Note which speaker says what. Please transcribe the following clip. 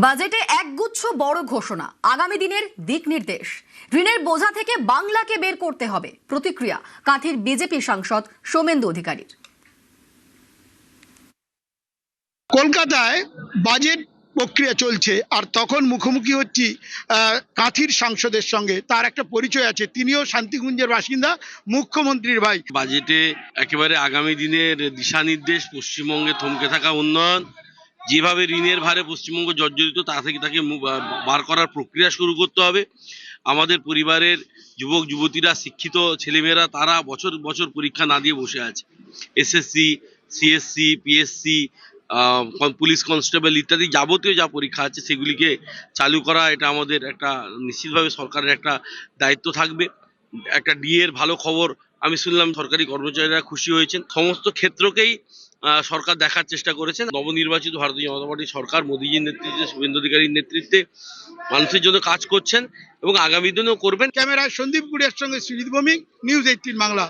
Speaker 1: বাজেটে একগুচ্ছ বড় ঘোষণা, আগামী দিনের দিক নির্দেশ। ঋণের বোঝা থেকে বাংলাকে বের করতে হবে, প্রতিক্রিয়া কাঁথির বিজেপি সাংসদ সোমেন্দু অধিকারীর।
Speaker 2: কলকাতায় বাজেট প্রক্রিয়া চলছে আর তখন মুখোমুখি হচ্ছি কাঁথির সাংসদের সঙ্গে। তার একটা পরিচয় আছে, তিনিও শান্তিকুঞ্জের বাসিন্দা, মুখ্যমন্ত্রীর ভাই।
Speaker 3: বাজেটে একেবারে আগামী দিনের দিশা নির্দেশ, পশ্চিমবঙ্গে থমকে থাকা উন্নয়ন, যেভাবে ঋণের ভারে পশ্চিমবঙ্গ জর্জরিত তা থেকে তাকে বার করার প্রক্রিয়া শুরু করতে হবে। আমাদের পরিবারের যুবক যুবতীরা, শিক্ষিত ছেলেমেয়েরা, তারা বছর বছর পরীক্ষা না দিয়ে বসে আছে। SSC, CSC, PSC, police constable ইত্যাদি যাবতীয় যা পরীক্ষা আছে সেগুলিকে চালু করা, এটা আমাদের একটা নিশ্চিতভাবে সরকারের একটা দায়িত্ব থাকবে। একটা ডিএর ভালো খবর আমি শুনলাম, সরকারি কর্মচারীরা খুশি হয়েছেন। সমস্ত ক্ষেত্রকেই সরকার দেখার চেষ্টা করেছেন। নবনির্বাচিত ভারতীয় জনতা পার্টি সরকার মোদীজির নেতৃত্বে, শুভেন্দু অধিকারীর নেতৃত্বে মানুষের জন্য কাজ করছেন এবং আগামী দিনেও করবেন।
Speaker 2: ক্যামেরায় সন্দীপ গুড়িয়ার সঙ্গে সুজিত ভৌমিক, নিউজ 18 বাংলা।